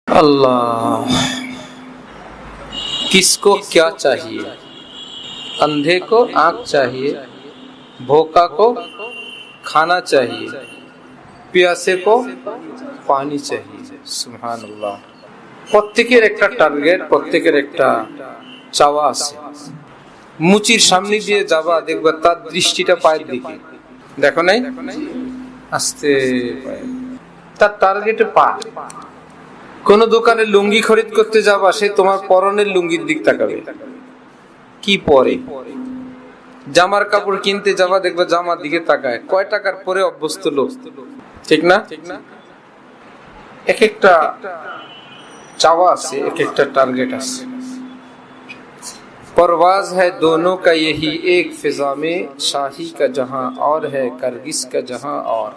अल्लाह, किसको क्या चाहिए? अंधे को आंख चाहिए, भूखा को खाना चाहिए, प्यासे को पानी चाहिए। सुभान अल्लाह। প্রত্যেকের একটা টার্গেট, প্রত্যেকের একটা চাওয়া আছে। মুচির সামনে দিয়ে যাবা, দেখবা তার দৃষ্টিটা পায়ের দিকে। দেখো নাই? আস্তে তার টার্গেটে পা। কোন দোকানে লুঙ্গি খরিদ করতে যাবা, সে তোমার পরনের লুঙ্গির দিক তাকাবে, কি পরে। জামার কাপড় কিনতে যাবা, দেখবা জামার দিকে তাকায়, কয় টাকার পরে অভ্যস্ত লোক, ঠিক না? এক একটা চাওয়া আছে, এক একটা টার্গেট আছে। परवाज है दोनों का यही एक फिजा में, शाही का जहां और है करगिस का जहां और।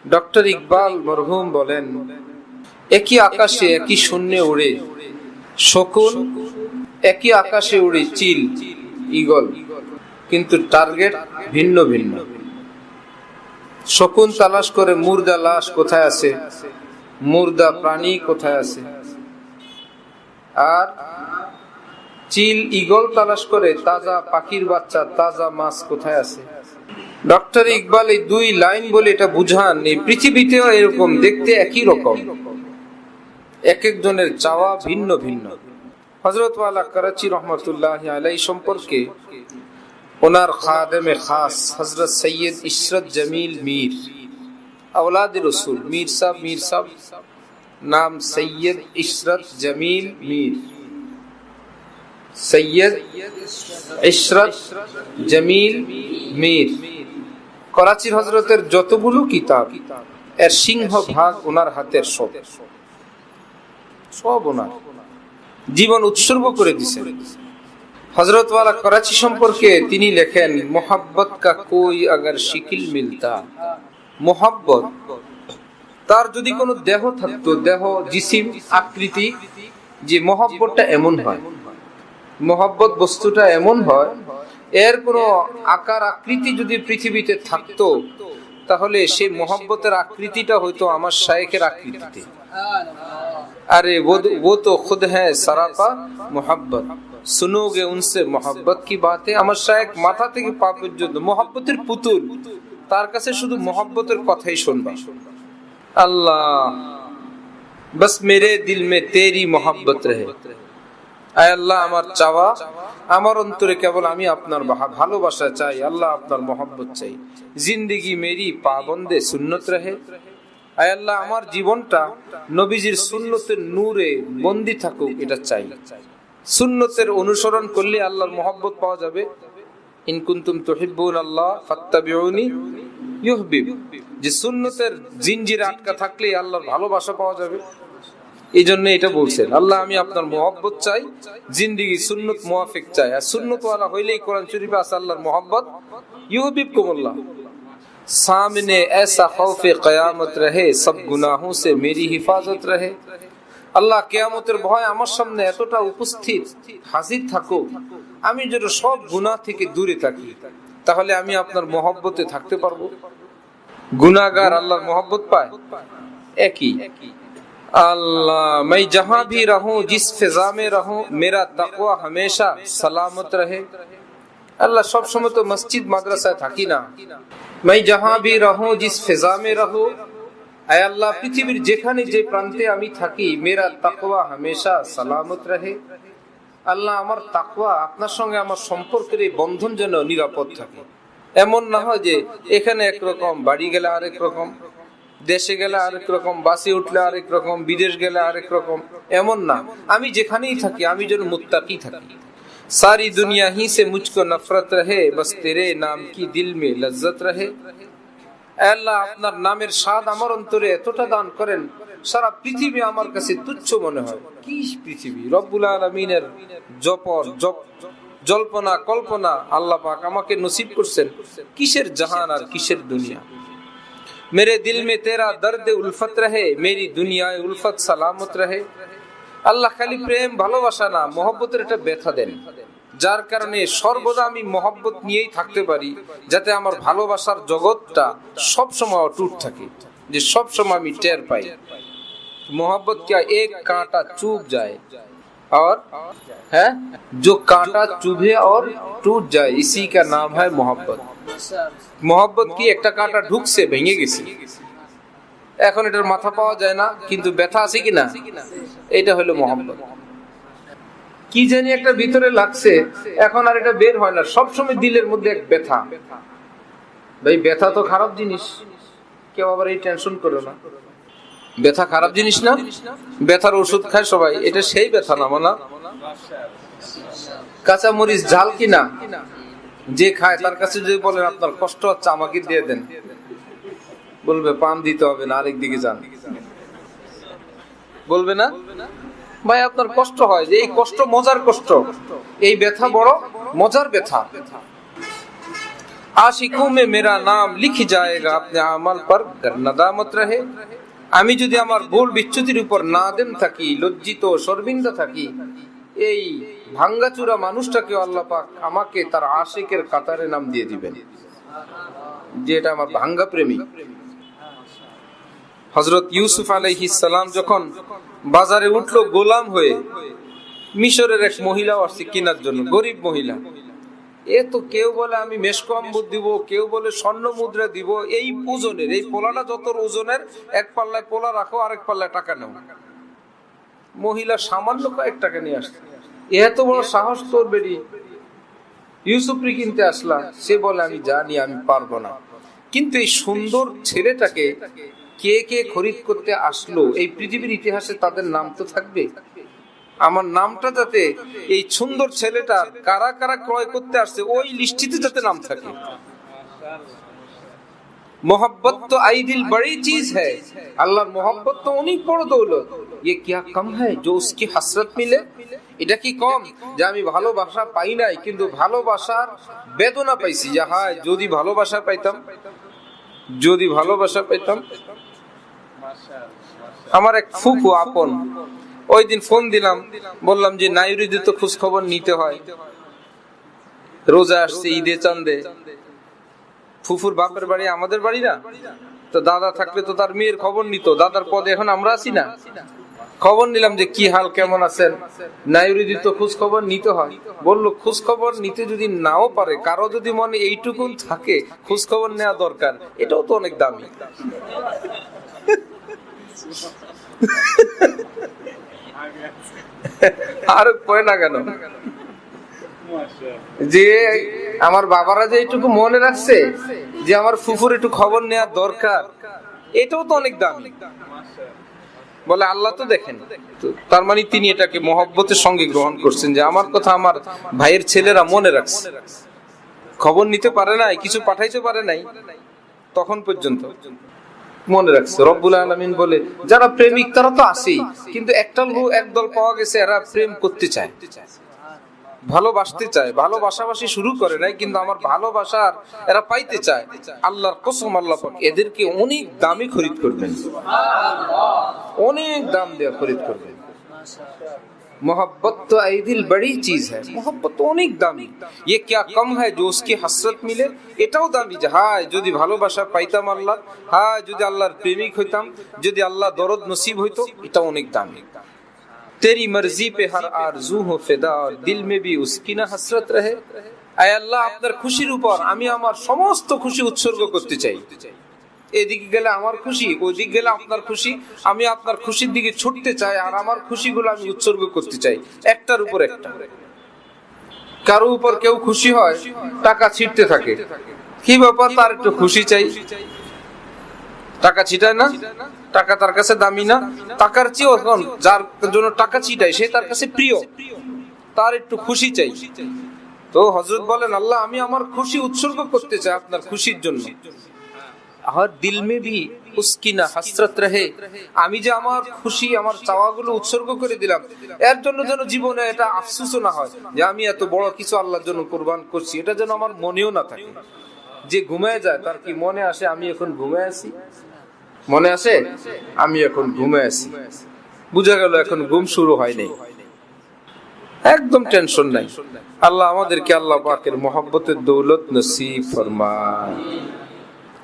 ডক্টর ইকবাল মরহুম বলেন, একই আকাশে একই শূন্যে উড়ে শকুন, একই আকাশে উড়ে চিল ঈগল, কিন্তু টার্গেট ভিন্ন ভিন্ন। শকুন তালাশ করে মুর্দা লাশ কোথায় আছে, মুর্দা প্রাণী কোথায় আছে, আর চিল ঈগল তালাশ করে তাজা পাখির বাচ্চা, তাজা মাছ কোথায় আছে। ডক্টর ইকবাল এই দুই লাইন বলে এটা বুঝান, এই পৃথিবীতেও এরকম দেখতে একই রকম, এক একজনের চাওয়া ভিন্ন ভিন্ন। হযরত ওয়ালা করাচি রহমাতুল্লাহ আলাইহি সম্পর্কে ওনার খাদেমে খাস হযরত সৈয়দ ইশরত জমিল মীর, औलाद रसूल, मीर साहब नाम सैयद इशरत जमील मीर, सैयद इशरत जमील मीर। করাচির হযরতের যতগুলো কিতাব, এর সিংহভাগ ওনার হাতের, সব ওনার জীবন উৎসর্গ করে দিয়েছেন। হযরত ওয়ালা করাচি সম্পর্কে তিনি লেখেন, মোহাব্বত কা কোই अगर शिकिल मिलता, মোহাব্বত তার যদি কোনো দেহ থাকতো, দেহ জিসিম আকৃতি, যে মোহাব্বতটা এমন হয়, মোহাব্বত বস্তুটা এমন হয়, এর কোনো আকার আকৃতি যদি পৃথিবীতে থাকতো, তাহলে সেই মোহাব্বতের আকৃতিটা হয়তো আমার শায়েখের আকৃতিতে। আরে वो तो खुद है सरापा मोहब्बत, सुनोगे उनसे मोहब्बत की बातें। আমার শায়েখ মাথা থেকে পা পর্যন্ত মোহাব্বতের পুতুল, তার কাছে শুধু মোহাব্বতের কথাই শুনবা। আল্লাহ, बस मेरे दिल में तेरी मोहब्बत रहे। আয় আল্লাহ, আমার চাওয়া, আমার অন্তরে কেবল আমি আপনার ভালোবাসা চাই, আল্লাহ আপনার মোহাব্বত চাই। জিন্দেগি মেরি পাবন্দে সুন্নত রহে। আয় আল্লাহ, আমার জীবনটা নবীজির সুন্নতের নূরে বন্দী থাকুক, এটা চাই। সুন্নতের অনুসরণ করলে আল্লাহর মোহাব্বত পাওয়া যাবে। ইন কুনতুম তুহিব্বুন আল্লাহ ফাত্তাবিউনি ইউহিব্বুক, যে সুন্নতের জিনজিরে আটকা থাকলে আল্লাহর ভালোবাসা পাওয়া যাবে। এই জন্য এটা বলছেন, আল্লাহ আমি আপনার মোহাব্বত চাই, জিন্দেগি সুন্নত মুআফিক চাই। আর সুন্নত ওয়ালা হইলেই কোরআন শরীফে আছে আল্লাহর মোহাব্বত, ইউহিব্বুকুমুল্লাহ। सामने ऐसा खौफे क़यामत रहे, सब गुनाहों से मेरी हिफाजत रहे। আল্লাহ, কিয়ামতের ভয় আমার সামনে এতটা উপস্থিত, হাজির থাকো, আমি যেন সব গুনাহ থেকে দূরে থাকি, তাহলে আমি আপনার মোহাব্বতে থাকতে পারবো। গুনাহগার আল্লাহর মোহাব্বত পায় একই। अल्लाह, मैं जहां भी रहूं, जिस फिजा में रहूं, मेरा तकवा हमेशा सलामत रहे। अल्लाह, सब समय तो मस्जिद माद्रासाয় থাকি না। मैं जहां भी रहूं, जिस फिजा में रहूं, আয় আল্লাহ, পৃথিবীর যেখানে যে প্রান্তে আমি থাকি, মেরা তাকওয়া হামেশা সালামত রহে। আল্লাহ, আমার তাকওয়া, আপনার সঙ্গে আমার সম্পর্কের এই বন্ধন যেন নিরাপদ থাকে। এমন না হয় যে এখানে একরকম, বাড়ি গেলে আরেক রকম, দেশে গেলে আরেক রকম, বাসে উঠলে আরেক রকম, বিদেশ গেলে আরেক রকম, এমন না। আমি যেখানেই থাকি আমি যেন মুত্তাকি থাকি। सारी दुनिया ही से मुझको नफरत रहे, बस तेरे नाम की दिल में लज्जत रहे। আল্লাহ, আপনার নামের স্বাদ আমার অন্তরে এতটা দান করেন, সারা পৃথিবী আমার কাছে তুচ্ছ মনে হয়। কি পৃথিবী, রব্বুল আলামিনের জল্পনা কল্পনা আল্লাহ পাক আমাকে নসিব করছেন। কিসের জাহান আর কিসের দুনিয়া। मेरे दिल में तेरा दर्द उल्फत रहे, मेरी दुनिया उल्फत सलामत रहे। আল্লাহ, খালি প্রেম ভালোবাসা না, মহব্বতের একটা ব্যথা দেন, যার কারণে সর্বদা আমি মহব্বত নিয়েই থাকতে পারি, যাতে আমার ভালোবাসার জগৎটা সবসময় অটুট থাকে, যে সবসময় আমি টের পাই। मोहब्बत क्या, एक कांटा चुभ जाए और है जो कांटा चुभे और टूट जाए, इसी का नाम है मोहब्बत। मोहब्बत की একটা কাঁটা ঢুকছে, ভেঙে গেছে, এখন এটার মাথা পাওয়া যায় না, কিন্তু ব্যথা আছে কিনা, এটা হলো মোহব্বত। কি জানি একটা ভিতরে লাগছে, এখন আর এটা বের হয় না, সব সময় দিলের মধ্যে এক ব্যথা। ভাই ব্যথা তো খারাপ জিনিস, কেউ আবার এই টেনশন করো না। ব্যথা খারাপ জিনিস না, ব্যথার ওষুধ খায় সবাই, এটা সেই ব্যথা না মানা। কাঁচা মরিচ ঝাল কিনা, যে খায় তার কাছে যদি বলেন আপনার কষ্ট হচ্ছে আমাকে দিয়ে দেন, বলবে পান দিতে হবে না, আরেক দিকে যান, বলবে না? ভাই আপনার কষ্ট হয়, যে এই কষ্ট মজার কষ্ট, এই ব্যথা বড় মজার ব্যথা। आशिकों में मेरा नाम लिख जाएगा अपने अमल पर गर नदामत रहे। আমি যদি আমার ভুল বিচ্যুতির উপর নাদেম থাকি, লজ্জিত শর্মিন্দা থাকি, এই ভাঙ্গাচুরা মানুষটাকে আল্লাহ পাক আমাকে তার আশিকের কাতারে নাম দিয়ে দিবেন, যেটা আমার ভাঙ্গা প্রেমী। হযরত ইউসুফ আলাইহিস সালাম যখন বাজারে উঠলো গোলাম হয়ে, মিশরের এক মহিলা আসছে কেনার জন্য, গরিব মহিলা। এ তো কেউ বলে আমি মেশক আম্বর দিব, কেউ বলে স্বর্ণ মুদ্রা দিব, এই ওজনের, এই পোলাটা যত ওজনের, এক পাল্লায় পোলা রাখো, আরেক পাল্লায় টাকা নাও। মহিলা সামান্য কয়েক টাকা নিয়ে আসছে। এত বড় সাহস তোর বেরি, ইউসুফরি কিনতে আসলা, সে বলে আমি জানি আমি পারবো না। কিন্তু এই সুন্দর ছেলেটাকে কে কে খরিদ করতে আসলো, এই পৃথিবীর ইতিহাসে তাদের নাম তো থাকবে। আমার নামটা যাতে এই সুন্দর ছেলেটা কারা কারা ক্রয় করতে আসছে ওই লিস্টিতে যাতে নাম থাকে। मोहब्बत तो आई दिल बड़ी चीज है, আল্লাহর मोहब्बत तो অনেক বড় দৌলত। ये क्या कम है जो उसकी हसरत मिले, এটা কি কম যে আমি ভালোবাসা পাই নাই কিন্তু ভালোবাসার বেদনা পাইছি। যে হায় যদি ভালোবাসা পাইতাম, যদি ভালোবাসা পাইতাম। আমার এক ফুফু আপন, ওই দিন ফোন দিলাম, বললাম যে নাইরিদের তো খোঁজ খবর নিতে হয়, রোজা আসছে, ঈদে চাঁদে। ফুফুর বাপের বাড়ি আমাদের বাড়ি না, তো দাদা থাকলে তো তার মেয়ের খবর নিত, দাদার পদে এখন আমরা আছি না। খবর নিলাম যে কি হাল, কেমন আছেন, নাইরিদের তো খোঁজ খবর নিতে হয়। বললো খোঁজ খবর নিতে যদি নাও পারে, কারো যদি মনে এইটুকুন থাকে খোঁজ খবর নেওয়া দরকার, এটাও তো অনেক দামি। আর কয় না কেন যে আমার বাবারা যে এইটুকু মনে রাখছে যে আমার ফুফুর একটু খবর নেওয়া দরকার, এটাও তো অনেক দামি। বলে আল্লাহ তো দেখেন, তার মানে তিনি এটাকে মহব্বতের সঙ্গে গ্রহণ করছেন, যে আমার কথা আমার ভাইয়ের ছেলেরা মনে রাখছে, খবর নিতে পারে নাই, কিছু পাঠাইতে পারে নাই, তখন পর্যন্ত মনে রাখছে। রব্বুল আলামিন বলে যারা প্রেমিক তারা তো আছেই, কিন্তু একটা লোক একদল পাওয়া গেছে, এরা প্রেম করতে চায়, ভালোবাসতে চায়, ভালোবাসাবাসি শুরু করে নাই, কিন্তু আমার ভালোবাসার এরা পাইতে চায়। আল্লাহর কসম, আল্লাহ পাক এদেরকে অনেক দামি খরিদ করবেন, অনেক দাম দিয়ে খরিদ করবেন। मोहब्बत तो आई दिल बड़ी चीज है, मोहब्बत तो অনেক দামি। ये क्या कम है जो उसकी हसरत मिले, এটাও দামি। যে হায় যদি ভালোবাসা পাইতাম আল্লাহ, হায় যদি আল্লাহর প্রেমিক হইতাম, যদি আল্লাহ দরদ নসিব হইতো, এটা অনেক দামি। तेरी मर्जी पे हर आरज़ू हो फिदा और दिल में भी उसकी ना हसरत रहे। আয় আল্লাহ আপনার খুশির উপর আমি আমার সমস্ত খুশি উৎসর্গ করতে চাই। এদিকে গেলে আমার খুশি, ওইদিকে গেলে আপনার খুশি, আমি আপনার খুশির দিকে ছুটতে চাই, আর আমার খুশিগুলো আমি উৎসর্গ করতে চাই একটার উপর একটা। কারো উপর কেউ খুশি হয়, টাকা ছিটতে থাকে, কি ব্যাপার, তার একটু খুশি চাই, টাকা ছিটায় না, টাকা তার কাছে দামি না, টাকার চেয়েও এখন যার জন্য টাকা ছিটায় সে তার কাছে প্রিয়, তার একটু খুশি চাই। তো হযরত বলেন আল্লাহ আমি আমার খুশি উৎসর্গ করতে চাই আপনার খুশির জন্য। আর দিল মে ভি উসকি না হসরত রহে, আমি যে আমার খুশি আমার চাওয়াগুলো উৎসর্গ করে দিলাম, এর জন্য যেন জীবনে এটা আফসোস না হয় যে আমি এত বড় কিছু আল্লাহর জন্য কুরবান করছি, এটা যেন আমার মনেও না থাকে। যে ঘুমায় যায় তার কি মনে আসে আমি এখন ঘুমায় আছি, মনে আসে আমি এখন ঘুমায় আছি, বুঝা গেল এখন ঘুম শুরু হয় নাই, একদম টেনশন নাই। আল্লাহ আমাদেরকে আল্লাহ পাকের মহব্বতের দৌলত নসিব ফরমায়।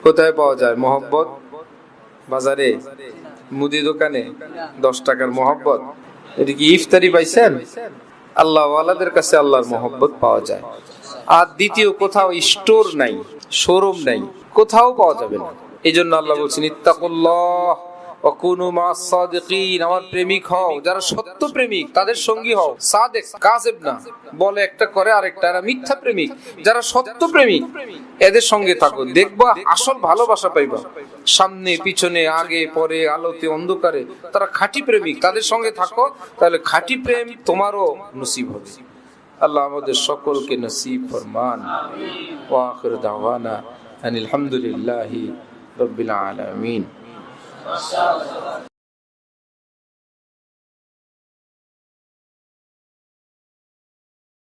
কোথায় পাওয়া যায় মহব্বত? বাজারে মুদি দোকানে 10 টাকার মহব্বত, এটা কি ইফতারি পাইছেন? আল্লাহ ওয়ালাদের কাছে আল্লাহর মহব্বত পাওয়া যায়। আর দ্বিতীয় কোথাও স্টোর নাই, শোরুম নাই, কোথাও পাওয়া যাবে না। এই জন্য আল্লাহ বলছেন ইত্তাকুল্লাহ ওয়া কুনু মা'আস সাদিকিন, আমার প্রেমিক হও, যারা সত্য প্রেমিক তাদের সঙ্গী হও। সাদেক কাযিব না, বলে একটা করে আরেকটা, এরা মিথ্যা প্রেমিক। যারা সত্য প্রেমিক এদের সঙ্গে থাকো, দেখবা আসল ভালোবাসা পাইবা। সামনে পিছনে আগে পরে আলোতে অন্ধকারে তারা খাঁটি প্রেমিক, তাদের সঙ্গে থাকো, তাহলে খাঁটি প্রেম তোমারও নসিব হবে। আল্লাহ আমাদের সকলকে নসিব ফরমান। ওয়া আখির দাওয়ানা আনিল হামদুলিল্লাহি রাব্বিল আলামিন।